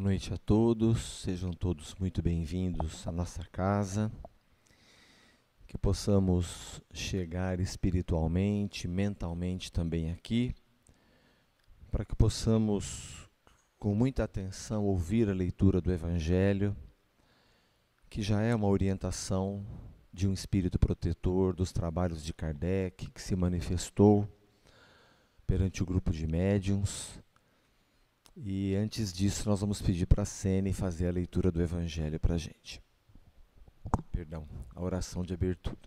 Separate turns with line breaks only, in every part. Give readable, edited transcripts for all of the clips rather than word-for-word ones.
noite a todos, sejam todos muito bem-vindos à nossa casa, que possamos chegar espiritualmente, mentalmente também aqui, para que possamos, com muita atenção, ouvir a leitura do Evangelho, que já é uma orientação de um espírito protetor dos trabalhos de Kardec, que se manifestou perante o grupo de médiuns. E antes disso, nós vamos pedir para a Sene fazer a leitura do Evangelho para a gente. Perdão, a oração de abertura.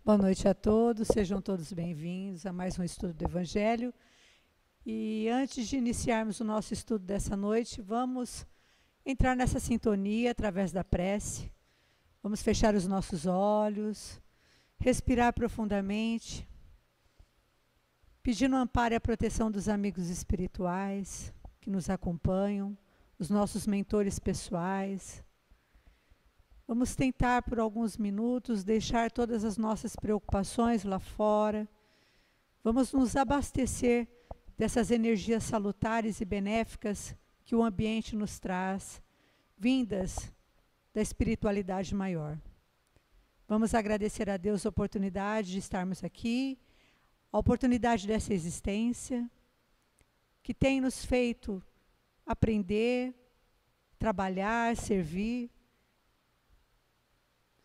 Boa noite a todos, sejam todos bem-vindos a mais um estudo do Evangelho. E antes de iniciarmos o nosso estudo dessa noite, vamos entrar nessa sintonia através da prece. Vamos fechar os nossos olhos, respirar profundamente, pedindo o amparo e a proteção dos amigos espirituais que nos acompanham, os nossos mentores pessoais. Vamos tentar por alguns minutos deixar todas as nossas preocupações lá fora. Vamos nos abastecer dessas energias salutares e benéficas que o ambiente nos traz, vindas da espiritualidade maior. Vamos agradecer a Deus a oportunidade de estarmos aqui, a oportunidade dessa existência, que tem nos feito aprender, trabalhar, servir,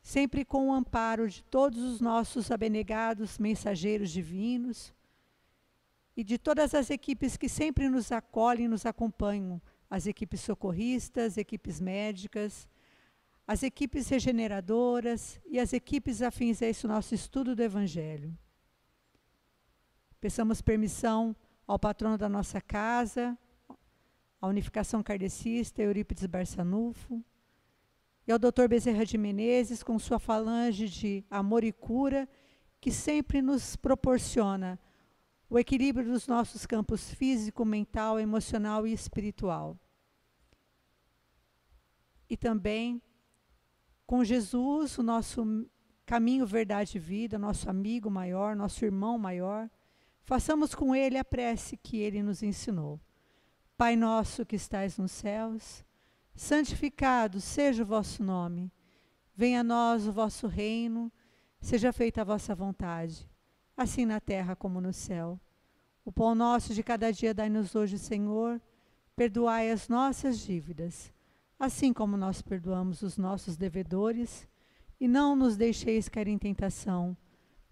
sempre com o amparo de todos os nossos abnegados mensageiros divinos e de todas as equipes que sempre nos acolhem e nos acompanham, as equipes socorristas, equipes médicas, as equipes regeneradoras e as equipes afins a esse nosso estudo do Evangelho. Peçamos permissão ao patrono da nossa casa, à Unificação Kardecista, Eurípides Barçanufo, e ao Dr. Bezerra de Menezes, com sua falange de amor e cura, que sempre nos proporciona o equilíbrio dos nossos campos físico, mental, emocional e espiritual. E também com Jesus, o nosso caminho, verdade e vida, nosso amigo maior, nosso irmão maior, façamos com ele a prece que ele nos ensinou. Pai nosso que estais nos céus, santificado seja o vosso nome. Venha a nós o vosso reino, seja feita a vossa vontade, assim na terra como no céu. O pão nosso de cada dia dai-nos hoje, Senhor. Perdoai as nossas dívidas, assim como nós perdoamos os nossos devedores. E não nos deixeis cair em tentação,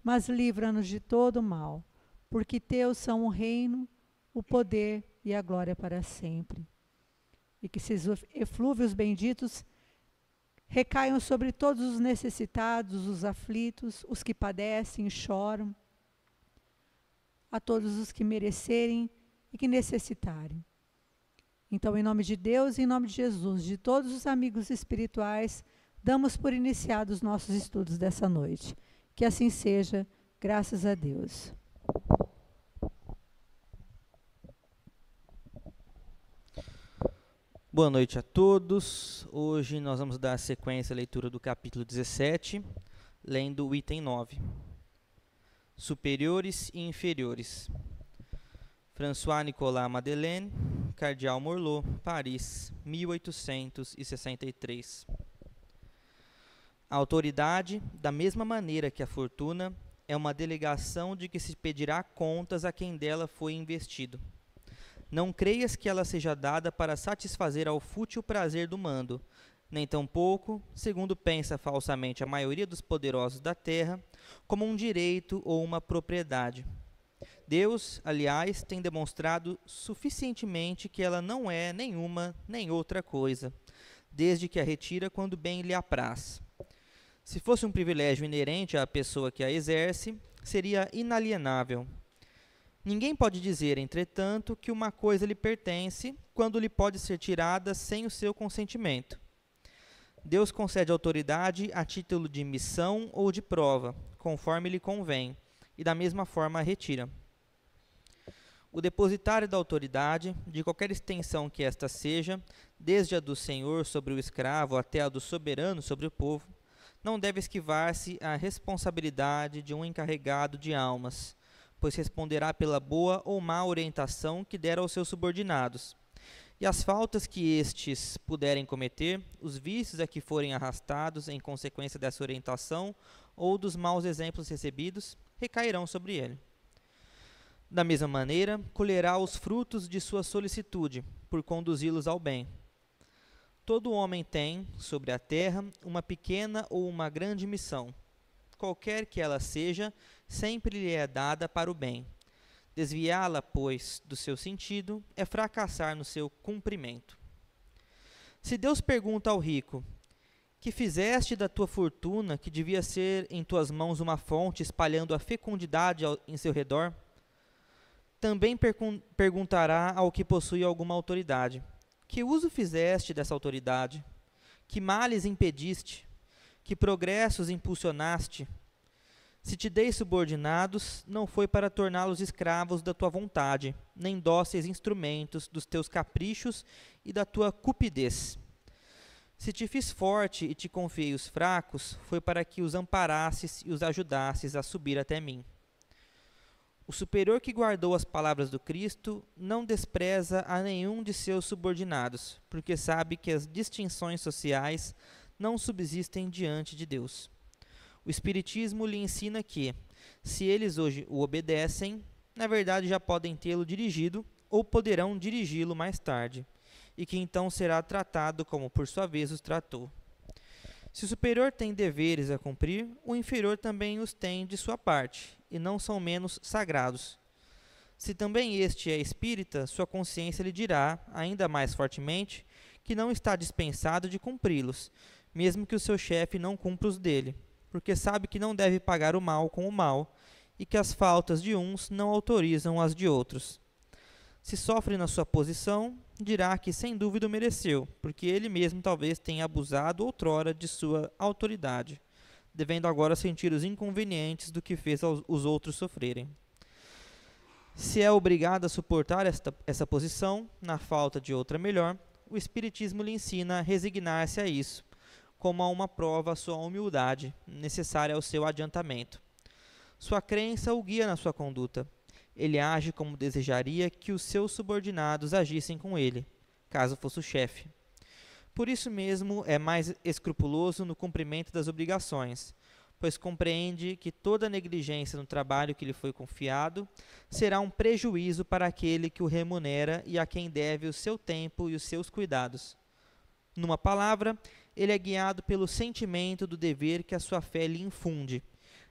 mas livra-nos de todo o mal. Porque teus são o reino, o poder e a glória para sempre. E que esses eflúvios benditos recaiam sobre todos os necessitados, os aflitos, os que padecem e choram, a todos os que merecerem e que necessitarem. Então, em nome de Deus e em nome de Jesus, de todos os amigos espirituais, damos por iniciados os nossos estudos dessa noite. Que assim seja, graças a Deus.
Boa noite a todos. Hoje nós vamos dar sequência à leitura do capítulo 17, lendo o item 9. Superiores e inferiores. François Nicolas Madeleine, Cardeal Morlot, Paris, 1863. A autoridade, da mesma maneira que a fortuna, é uma delegação de que se pedirá contas a quem dela foi investido. Não creias que ela seja dada para satisfazer ao fútil prazer do mando, nem tampouco, segundo pensa falsamente a maioria dos poderosos da terra, como um direito ou uma propriedade. Deus, aliás, tem demonstrado suficientemente que ela não é nenhuma nem outra coisa, desde que a retira quando bem lhe apraz. Se fosse um privilégio inerente à pessoa que a exerce, seria inalienável. Ninguém pode dizer, entretanto, que uma coisa lhe pertence quando lhe pode ser tirada sem o seu consentimento. Deus concede autoridade a título de missão ou de prova, conforme lhe convém, e da mesma forma a retira. O depositário da autoridade, de qualquer extensão que esta seja, desde a do senhor sobre o escravo até a do soberano sobre o povo, não deve esquivar-se à responsabilidade de um encarregado de almas, pois responderá pela boa ou má orientação que der aos seus subordinados, e as faltas que estes puderem cometer, os vícios a que forem arrastados em consequência dessa orientação ou dos maus exemplos recebidos, recairão sobre ele. Da mesma maneira, colherá os frutos de sua solicitude, por conduzi-los ao bem. Todo homem tem, sobre a terra, uma pequena ou uma grande missão. Qualquer que ela seja, sempre lhe é dada para o bem. Desviá-la, pois, do seu sentido, é fracassar no seu cumprimento. Se Deus pergunta ao rico: que fizeste da tua fortuna, que devia ser em tuas mãos uma fonte espalhando a fecundidade em seu redor? Também perguntará ao que possui alguma autoridade: que uso fizeste dessa autoridade? Que males impediste? Que progressos impulsionaste? Se te dei subordinados, não foi para torná-los escravos da tua vontade, nem dóceis instrumentos dos teus caprichos e da tua cupidez. Se te fiz forte e te confiei os fracos, foi para que os amparasses e os ajudasses a subir até mim. O superior que guardou as palavras do Cristo não despreza a nenhum de seus subordinados, porque sabe que as distinções sociais não subsistem diante de Deus. O Espiritismo lhe ensina que, se eles hoje o obedecem, na verdade já podem tê-lo dirigido ou poderão dirigi-lo mais tarde, e que então será tratado como por sua vez os tratou. Se o superior tem deveres a cumprir, o inferior também os tem de sua parte, e não são menos sagrados. Se também este é espírita, sua consciência lhe dirá, ainda mais fortemente, que não está dispensado de cumpri-los, mesmo que o seu chefe não cumpra os dele, porque sabe que não deve pagar o mal com o mal, e que as faltas de uns não autorizam as de outros. Se sofre na sua posição, dirá que sem dúvida o mereceu, porque ele mesmo talvez tenha abusado outrora de sua autoridade, devendo agora sentir os inconvenientes do que fez os outros sofrerem. Se é obrigado a suportar essa posição, na falta de outra melhor, o Espiritismo lhe ensina a resignar-se a isso, como a uma prova à sua humildade, necessária ao seu adiantamento. Sua crença o guia na sua conduta. Ele age como desejaria que os seus subordinados agissem com ele, caso fosse o chefe. Por isso mesmo é mais escrupuloso no cumprimento das obrigações, pois compreende que toda negligência no trabalho que lhe foi confiado será um prejuízo para aquele que o remunera e a quem deve o seu tempo e os seus cuidados. Numa palavra, ele é guiado pelo sentimento do dever que a sua fé lhe infunde,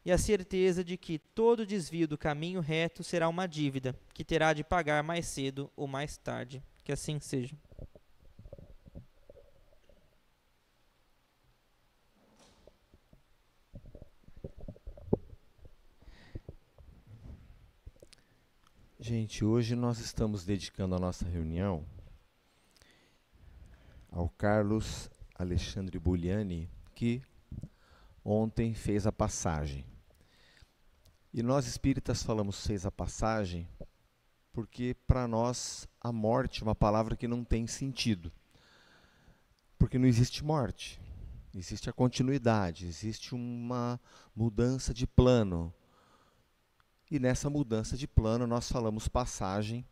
e a certeza de que todo desvio do caminho reto será uma dívida, que terá de pagar mais cedo ou mais tarde. Que assim seja.
Gente, hoje nós estamos dedicando a nossa reunião ao Carlos Alexandre Bugliani, que ontem fez a passagem. E nós espíritas falamos fez a passagem porque para nós a morte é uma palavra que não tem sentido. Porque não existe morte, existe a continuidade, existe uma mudança de plano. E nessa mudança de plano nós falamos passagem,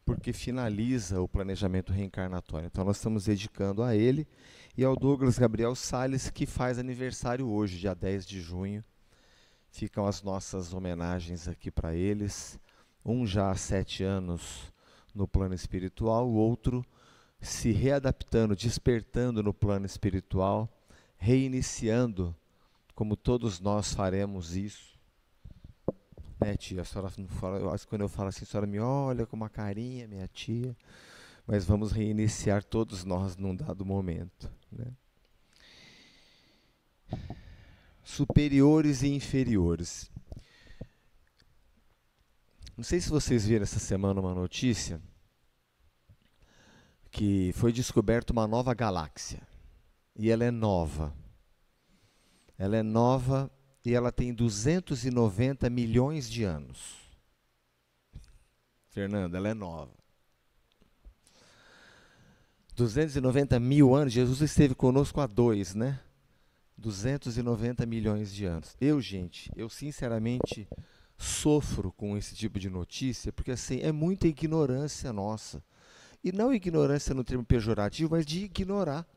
porque finaliza o planejamento reencarnatório. Então nós estamos dedicando a ele e ao Douglas Gabriel Salles, que faz aniversário hoje, dia 10 de junho. Ficam as nossas homenagens aqui para eles. Um já há 7 anos no plano espiritual, o outro se readaptando, despertando no plano espiritual, reiniciando, como todos nós faremos isso. Né, tia? A senhora não fala, quando eu falo assim, a senhora me olha com uma carinha, minha tia, mas vamos reiniciar todos nós num dado momento. Né? Superiores e inferiores. Não sei se vocês viram essa semana uma notícia que foi descoberta uma nova galáxia. E ela é nova. Ela é nova e ela tem 290 milhões de anos. Fernanda, ela é nova. 290 mil anos, Jesus esteve conosco há 2, né? 290 milhões de anos. Eu sinceramente sofro com esse tipo de notícia, porque assim, é muita ignorância nossa. E não ignorância no termo pejorativo, mas de ignorar.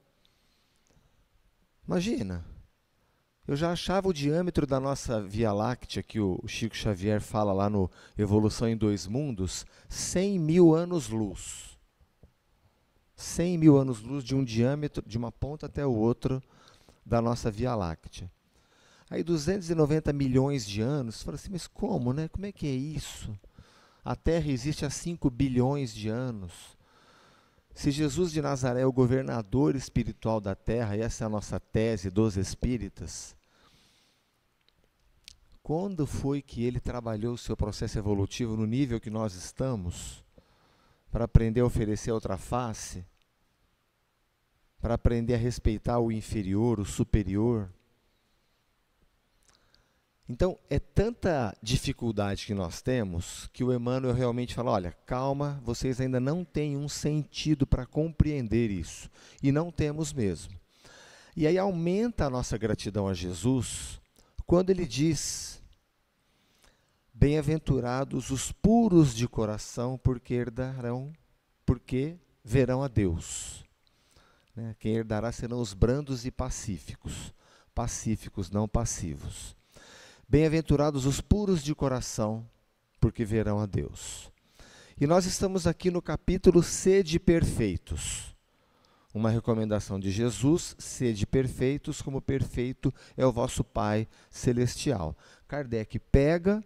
Imagina, eu já achava o diâmetro da nossa Via Láctea, que o Chico Xavier fala lá no Evolução em Dois Mundos, 100 mil anos-luz. 100 mil anos-luz de um diâmetro, de uma ponta até o outro, da nossa Via Láctea. Aí 290 milhões de anos, você fala assim, mas como, né? Como é que é isso? A Terra existe há 5 bilhões de anos. Se Jesus de Nazaré é o governador espiritual da Terra, e essa é a nossa tese dos espíritas, quando foi que ele trabalhou o seu processo evolutivo no nível que nós estamos, para aprender a oferecer outra face, para aprender a respeitar o inferior, o superior? Então, é tanta dificuldade que nós temos, que o Emmanuel realmente fala, olha, calma, vocês ainda não têm um sentido para compreender isso. E não temos mesmo. E aí aumenta a nossa gratidão a Jesus, quando ele diz, bem-aventurados os puros de coração, porque verão a Deus. Né? Quem herdará serão os brandos e pacíficos. Pacíficos, não passivos. Bem-aventurados os puros de coração, porque verão a Deus. E nós estamos aqui no capítulo Sede Perfeitos. Uma recomendação de Jesus, sede perfeitos, como perfeito é o vosso Pai Celestial. Kardec pega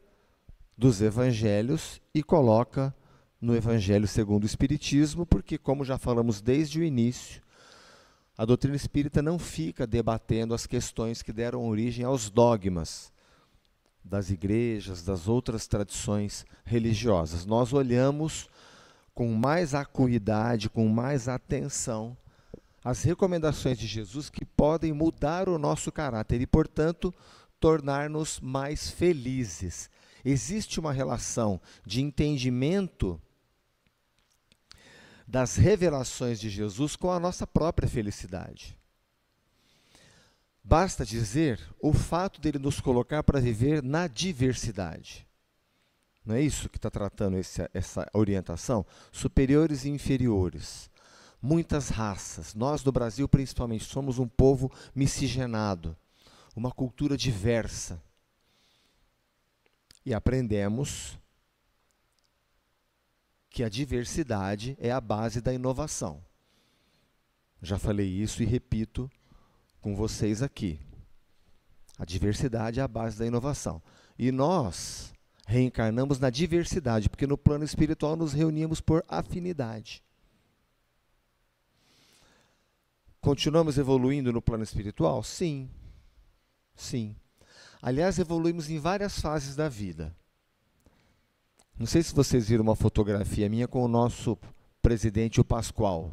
dos evangelhos e coloca no Evangelho segundo o Espiritismo, porque, como já falamos desde o início, a doutrina espírita não fica debatendo as questões que deram origem aos dogmas das igrejas, das outras tradições religiosas. Nós olhamos com mais acuidade, com mais atenção, as recomendações de Jesus que podem mudar o nosso caráter e, portanto, tornar-nos mais felizes. Existe uma relação de entendimento das revelações de Jesus com a nossa própria felicidade. Basta dizer o fato dele nos colocar para viver na diversidade. Não é isso que está tratando essa orientação? Superiores e inferiores. Muitas raças. Nós, do Brasil, principalmente, somos um povo miscigenado. Uma cultura diversa. E aprendemos que a diversidade é a base da inovação. Já falei isso e repito com vocês aqui. A diversidade é a base da inovação. E nós reencarnamos na diversidade, porque no plano espiritual nos reunimos por afinidade. Continuamos evoluindo no plano espiritual? Sim. Sim. Aliás, evoluímos em várias fases da vida. Não sei se vocês viram uma fotografia minha com o nosso presidente, o Pascoal.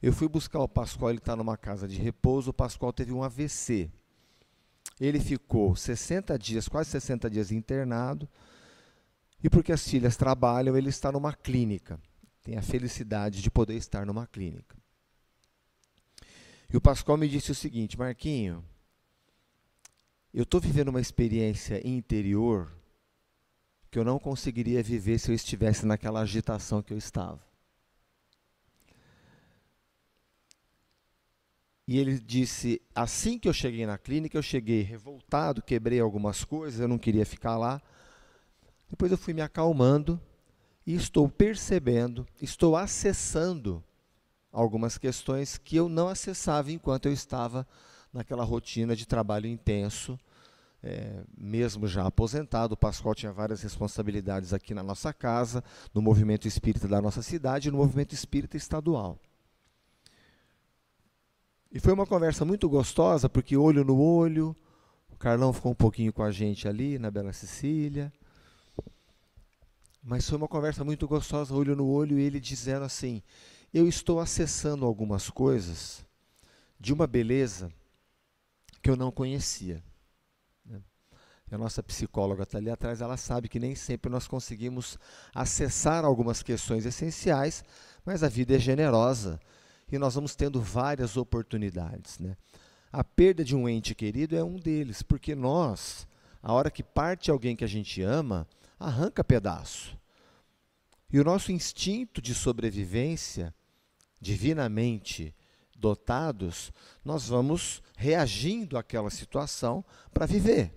Eu fui buscar o Pascoal, ele está numa casa de repouso, o Pascoal teve um AVC. Ele ficou 60 dias, quase 60 dias internado, e porque as filhas trabalham, ele está numa clínica. Tem a felicidade de poder estar numa clínica. E o Pascoal me disse o seguinte, Marquinho, eu estou vivendo uma experiência interior que eu não conseguiria viver se eu estivesse naquela agitação que eu estava. E ele disse, assim que eu cheguei na clínica, eu cheguei revoltado, quebrei algumas coisas, eu não queria ficar lá. Depois eu fui me acalmando e estou percebendo, estou acessando algumas questões que eu não acessava enquanto eu estava naquela rotina de trabalho intenso, mesmo já aposentado. O Pascoal tinha várias responsabilidades aqui na nossa casa, no movimento espírita da nossa cidade e no movimento espírita estadual. E foi uma conversa muito gostosa, porque olho no olho, o Carlão ficou um pouquinho com a gente ali, na Bela Cecília. Mas foi uma conversa muito gostosa, olho no olho, e ele dizendo assim, eu estou acessando algumas coisas de uma beleza que eu não conhecia. A nossa psicóloga está ali atrás, ela sabe que nem sempre nós conseguimos acessar algumas questões essenciais, mas a vida é generosa. E nós vamos tendo várias oportunidades, né? A perda de um ente querido é um deles, porque nós, a hora que parte alguém que a gente ama, arranca pedaço. E o nosso instinto de sobrevivência, divinamente dotados, nós vamos reagindo àquela situação para viver.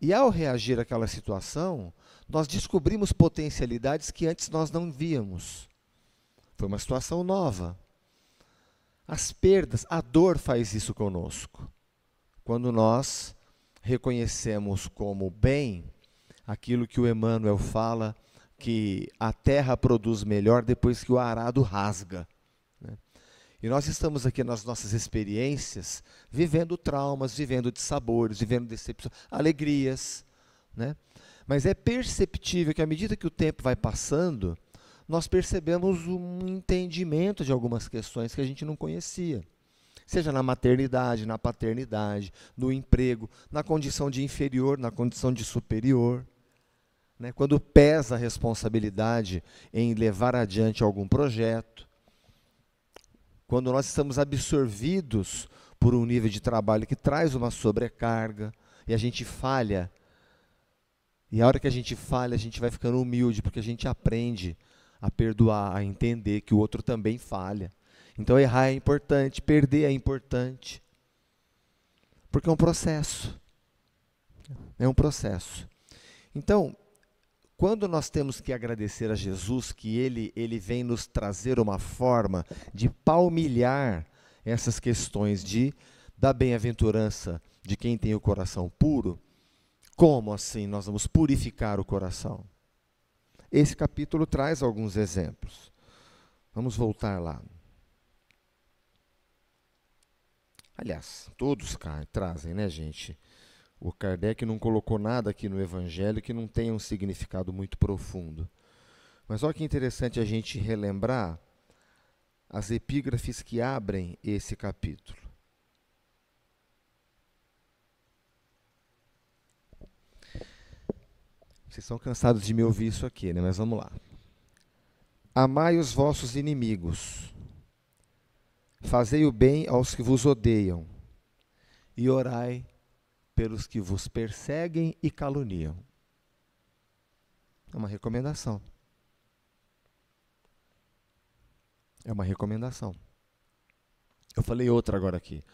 E ao reagir àquela situação, nós descobrimos potencialidades que antes nós não víamos. Foi uma situação nova. As perdas, a dor faz isso conosco. Quando nós reconhecemos como bem aquilo que o Emmanuel fala, que a terra produz melhor depois que o arado rasga. Né? E nós estamos aqui nas nossas experiências, vivendo traumas, vivendo dissabores, vivendo decepções, alegrias. Né? Mas é perceptível que à medida que o tempo vai passando, nós percebemos um entendimento de algumas questões que a gente não conhecia. Seja na maternidade, na paternidade, no emprego, na condição de inferior, na condição de superior. Né? Quando pesa a responsabilidade em levar adiante algum projeto. Quando nós estamos absorvidos por um nível de trabalho que traz uma sobrecarga e a gente falha. E a hora que a gente falha, a gente vai ficando humilde, porque a gente aprende a perdoar, a entender que o outro também falha. Então errar é importante, perder é importante. Porque é um processo. É um processo. Então, quando nós temos que agradecer a Jesus, que ele vem nos trazer uma forma de palmilhar essas questões da bem-aventurança de quem tem o coração puro, como assim nós vamos purificar o coração? Esse capítulo traz alguns exemplos. Vamos voltar lá. Aliás, todos trazem, né, gente? O Kardec não colocou nada aqui no Evangelho que não tenha um significado muito profundo. Mas olha que interessante a gente relembrar as epígrafes que abrem esse capítulo. Vocês estão cansados de me ouvir isso aqui, né? Mas vamos lá. Amai os vossos inimigos, fazei o bem aos que vos odeiam, e orai pelos que vos perseguem e caluniam. É uma recomendação. É uma recomendação. Eu falei outra agora aqui.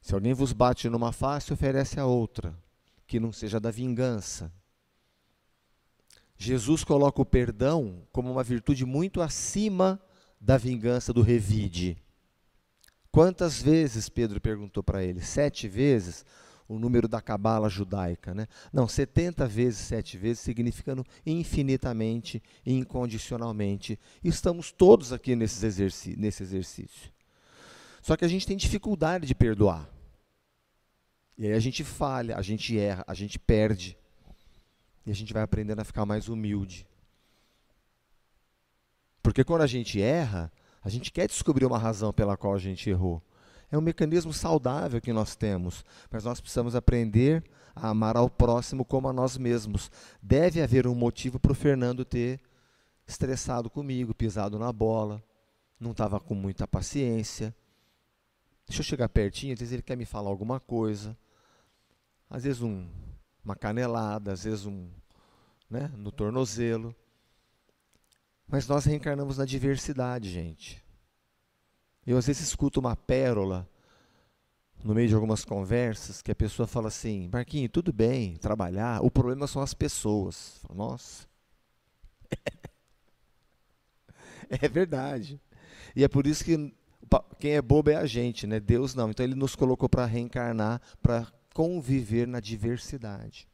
Se alguém vos bate numa face, oferece a outra, que não seja da vingança. Jesus coloca o perdão como uma virtude muito acima da vingança, do revide. Quantas vezes, Pedro perguntou para ele? 7 vezes? O número da cabala judaica, né? Não, 70 vezes, 7 vezes, significando infinitamente, incondicionalmente. E estamos todos aqui nesse exercício. Só que a gente tem dificuldade de perdoar. E aí a gente falha, a gente erra, a gente perde. E a gente vai aprendendo a ficar mais humilde. Porque quando a gente erra, a gente quer descobrir uma razão pela qual a gente errou. É um mecanismo saudável que nós temos, mas nós precisamos aprender a amar ao próximo como a nós mesmos. Deve haver um motivo para o Fernando ter estressado comigo, pisado na bola, não estava com muita paciência. Deixa eu chegar pertinho, às vezes ele quer me falar alguma coisa. Às vezes uma canelada, às vezes no tornozelo. Mas nós reencarnamos na diversidade, gente. Eu às vezes escuto uma pérola no meio de algumas conversas que a pessoa fala assim: Marquinhos, tudo bem trabalhar, o problema são as pessoas. Eu falo, nossa. É verdade. E é por isso que quem é bobo é a gente, né? Deus não. Então ele nos colocou para reencarnar, para conviver na diversidade.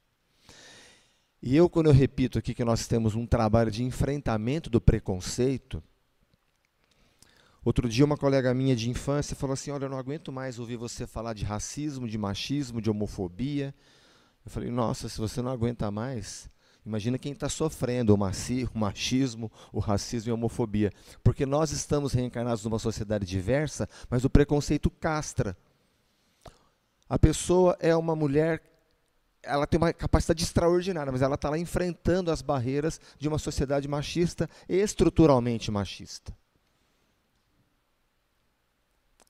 E quando eu repito aqui que nós temos um trabalho de enfrentamento do preconceito, outro dia uma colega minha de infância falou assim: olha, eu não aguento mais ouvir você falar de racismo, de machismo, de homofobia. Eu falei, nossa, se você não aguenta mais, imagina quem está sofrendo o machismo, o racismo e a homofobia. Porque nós estamos reencarnados numa sociedade diversa, mas o preconceito castra. A pessoa é uma mulher, ela tem uma capacidade extraordinária, mas ela está lá enfrentando as barreiras de uma sociedade machista, estruturalmente machista.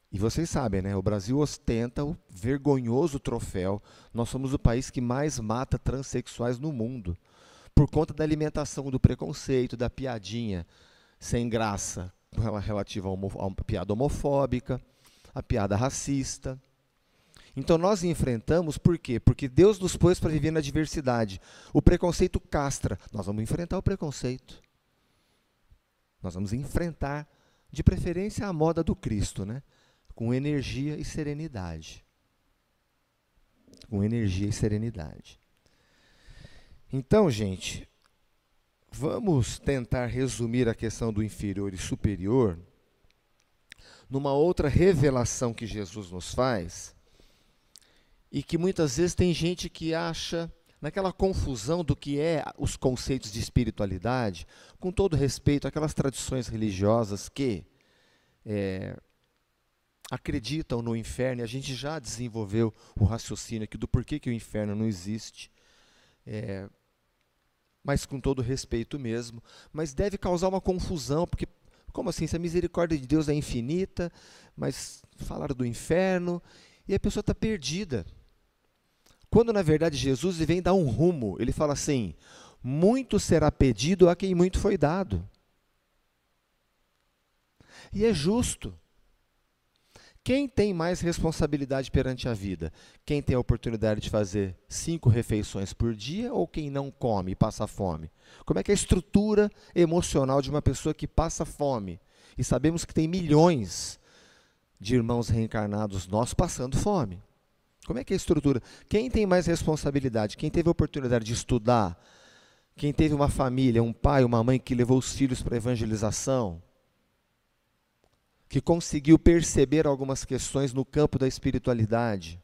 E vocês sabem, né? O Brasil ostenta o vergonhoso troféu. Nós somos o país que mais mata transexuais no mundo. por conta da alimentação do preconceito, da piadinha sem graça relativa à piada homofóbica, à piada racista. Então nós enfrentamos, por quê? Porque Deus nos pôs para viver na diversidade. O preconceito castra. Nós vamos enfrentar o preconceito. Nós vamos enfrentar, de preferência, a moda do Cristo, né? Com energia e serenidade. Com energia e serenidade. Então, gente, vamos tentar resumir a questão do inferior e superior numa outra revelação que Jesus nos faz, e que muitas vezes tem gente que acha, naquela confusão do que é os conceitos de espiritualidade, com todo respeito àquelas tradições religiosas que acreditam no inferno, e a gente já desenvolveu o raciocínio aqui do porquê que o inferno não existe, mas com todo respeito mesmo, mas deve causar uma confusão, porque, como assim, se a misericórdia de Deus é infinita, mas falaram do inferno, e a pessoa está perdida. Quando, na verdade, Jesus vem dar um rumo, ele fala assim, muito será pedido a quem muito foi dado. E é justo. Quem tem mais responsabilidade perante a vida? Quem tem a oportunidade de fazer 5 refeições por dia ou quem não come e passa fome? Como é que é a estrutura emocional de uma pessoa que passa fome? E sabemos que tem milhões de irmãos reencarnados nós passando fome. Como é que é a estrutura? Quem tem mais responsabilidade? Quem teve a oportunidade de estudar? Quem teve uma família, um pai, uma mãe que levou os filhos para a evangelização? Que conseguiu perceber algumas questões no campo da espiritualidade?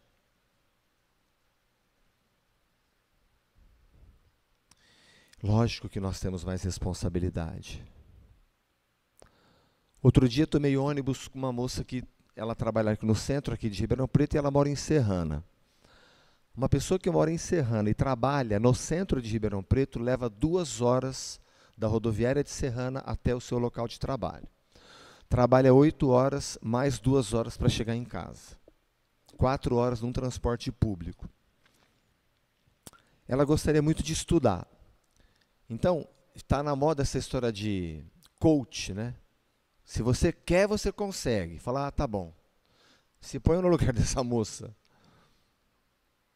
Lógico que nós temos mais responsabilidade. Outro dia tomei ônibus com uma moça que ela trabalha aqui no centro aqui de Ribeirão Preto e ela mora em Serrana. Uma pessoa que mora em Serrana e trabalha no centro de Ribeirão Preto leva 2 horas da rodoviária de Serrana até o seu local de trabalho. Trabalha 8 horas, mais 2 horas para chegar em casa. 4 horas num transporte público. Ela gostaria muito de estudar. Então, está na moda essa história de coach, né? Se você quer, você consegue. Fala, tá bom. Se põe no lugar dessa moça.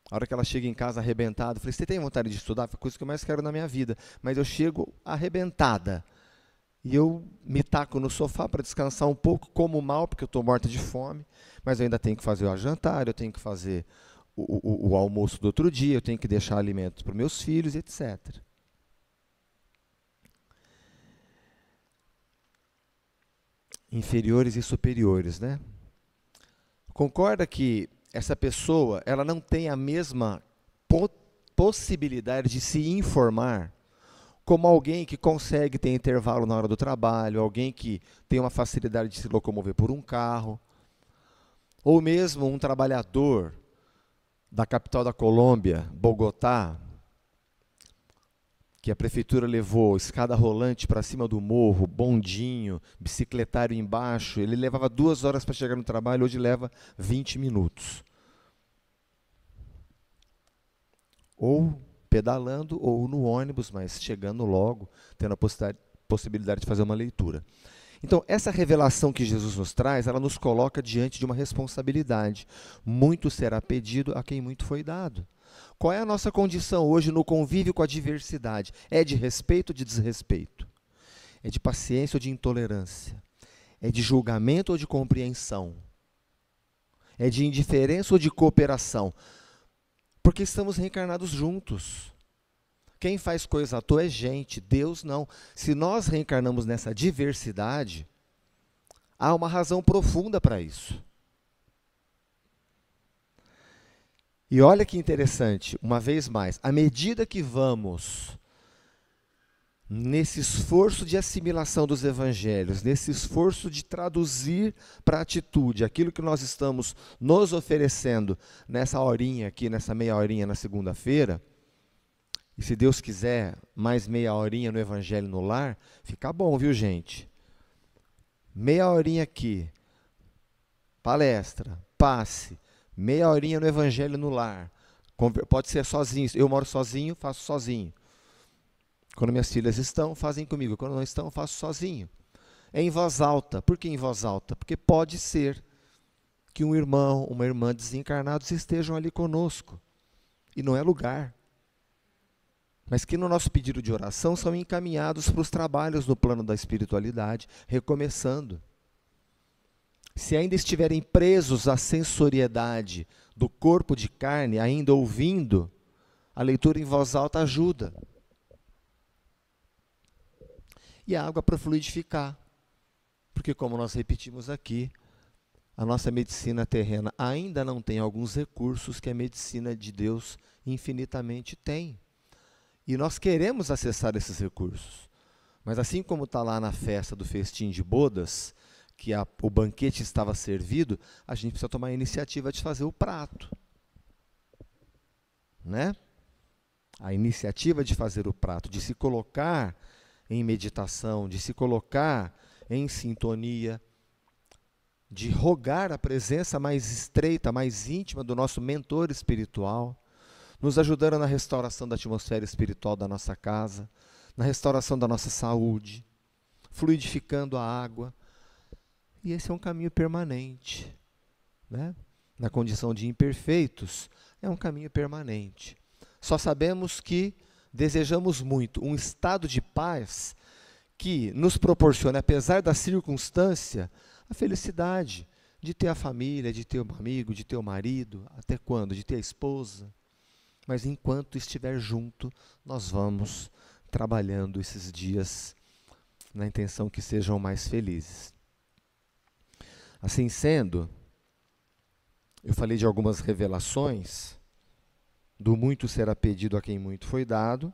A hora que ela chega em casa arrebentada, eu falei, você tem vontade de estudar? Foi a coisa que eu mais quero na minha vida. Mas eu chego arrebentada. E eu me taco no sofá para descansar um pouco, como mal, porque eu estou morta de fome. Mas eu ainda tenho que fazer o jantar, eu tenho que fazer o almoço do outro dia, eu tenho que deixar alimentos para os meus filhos, etc. Inferiores e superiores, né? Concorda que essa pessoa, ela não tem a mesma possibilidade de se informar como alguém que consegue ter intervalo na hora do trabalho, alguém que tem uma facilidade de se locomover por um carro, ou mesmo um trabalhador da capital da Colômbia, Bogotá, que a prefeitura levou escada rolante para cima do morro, bondinho, bicicletário embaixo, ele levava 2 horas para chegar no trabalho, hoje leva 20 minutos. Ou pedalando, ou no ônibus, mas chegando logo, tendo a possibilidade de fazer uma leitura. Então, essa revelação que Jesus nos traz, ela nos coloca diante de uma responsabilidade. Muito será pedido a quem muito foi dado. Qual é a nossa condição hoje no convívio com a diversidade? É de respeito ou de desrespeito? É de paciência ou de intolerância? É de julgamento ou de compreensão? É de indiferença ou de cooperação? Porque estamos reencarnados juntos. Quem faz coisa à toa é gente, Deus não. Se nós reencarnamos nessa diversidade, há uma razão profunda para isso. E olha que interessante, uma vez mais, à medida que vamos nesse esforço de assimilação dos evangelhos, nesse esforço de traduzir para a atitude aquilo que nós estamos nos oferecendo nessa horinha aqui, nessa meia horinha na segunda-feira, e se Deus quiser, mais meia horinha no Evangelho no Lar, fica bom, viu, gente? Meia horinha aqui, palestra, passe, meia horinha no Evangelho no Lar. Pode ser sozinho, eu moro sozinho, faço sozinho. Quando minhas filhas estão, fazem comigo. Quando não estão, faço sozinho. É em voz alta. Por que em voz alta? Porque pode ser que um irmão, uma irmã desencarnados estejam ali conosco. E não é lugar. Mas que no nosso pedido de oração são encaminhados para os trabalhos no plano da espiritualidade, recomeçando. Se ainda estiverem presos à sensoriedade do corpo de carne, ainda ouvindo, a leitura em voz alta ajuda. E a água para fluidificar. Porque, como nós repetimos aqui, a nossa medicina terrena ainda não tem alguns recursos que a medicina de Deus infinitamente tem. E nós queremos acessar esses recursos. Mas assim como está lá na festa do festim de bodas, que o banquete estava servido, a gente precisa tomar a iniciativa de fazer o prato. Né? A iniciativa de fazer o prato, de se colocar em meditação, de se colocar em sintonia, de rogar a presença mais estreita, mais íntima do nosso mentor espiritual, nos ajudando na restauração da atmosfera espiritual da nossa casa, na restauração da nossa saúde, fluidificando a água. E esse é um caminho permanente. Né? Na condição de imperfeitos, é um caminho permanente. Só sabemos que desejamos muito um estado de paz que nos proporcione, apesar da circunstância, a felicidade de ter a família, de ter um amigo, de ter o marido, até quando? De ter a esposa. Mas enquanto estiver junto, nós vamos trabalhando esses dias na intenção que sejam mais felizes. Assim sendo, eu falei de algumas revelações, do muito será pedido a quem muito foi dado,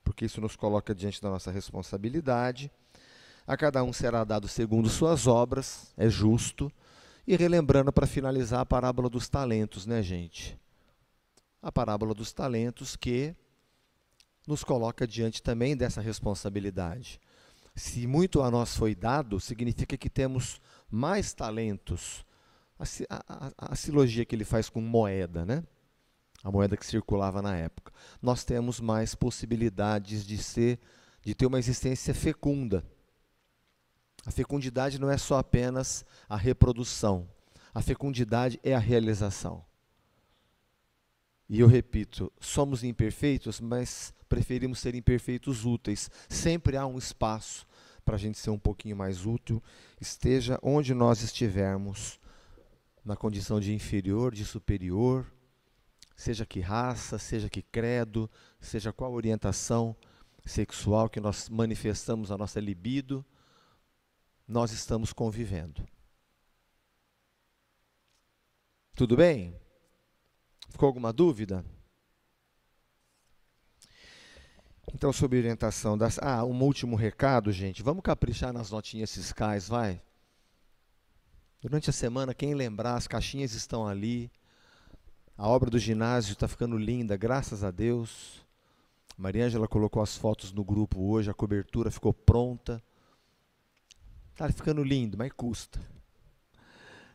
porque isso nos coloca diante da nossa responsabilidade. A cada um será dado segundo suas obras, é justo. E relembrando para finalizar a parábola dos talentos, né, gente? A parábola dos talentos que nos coloca diante também dessa responsabilidade. Se muito a nós foi dado, significa que temos mais talentos. A silogia que ele faz com moeda, né? A moeda que circulava na época. Nós temos mais possibilidades de ter uma existência fecunda. A fecundidade não é só apenas a reprodução. A fecundidade é a realização. E eu repito, somos imperfeitos, mas preferimos ser imperfeitos úteis. Sempre há um espaço para a gente ser um pouquinho mais útil, esteja onde nós estivermos, na condição de inferior, de superior, seja que raça, seja que credo, seja qual orientação sexual que nós manifestamos a nossa libido, nós estamos convivendo. Tudo bem? Ficou alguma dúvida? Então, sobre orientação das... um último recado, gente. Vamos caprichar nas notinhas fiscais, vai? Durante a semana, quem lembrar, as caixinhas estão ali. A obra do ginásio está ficando linda, graças a Deus. Maria Ângela colocou as fotos no grupo hoje, a cobertura ficou pronta. Está ficando lindo, mas custa.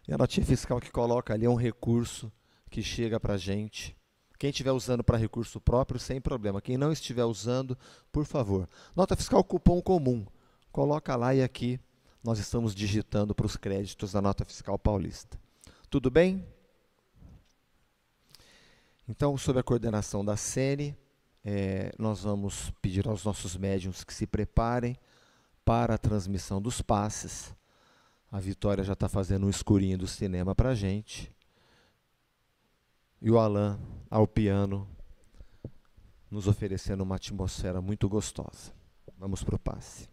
E a notinha fiscal que coloca ali é um recurso que chega para a gente. Quem estiver usando para recurso próprio, sem problema. Quem não estiver usando, por favor. Nota fiscal cupom comum. Coloca lá e aqui nós estamos digitando para os créditos da nota fiscal paulista. Tudo bem? Então, sob a coordenação da Sene, nós vamos pedir aos nossos médiuns que se preparem para a transmissão dos passes. A Vitória já está fazendo um escurinho do cinema para a gente. E o Alain, ao piano, nos oferecendo uma atmosfera muito gostosa. Vamos para o passe.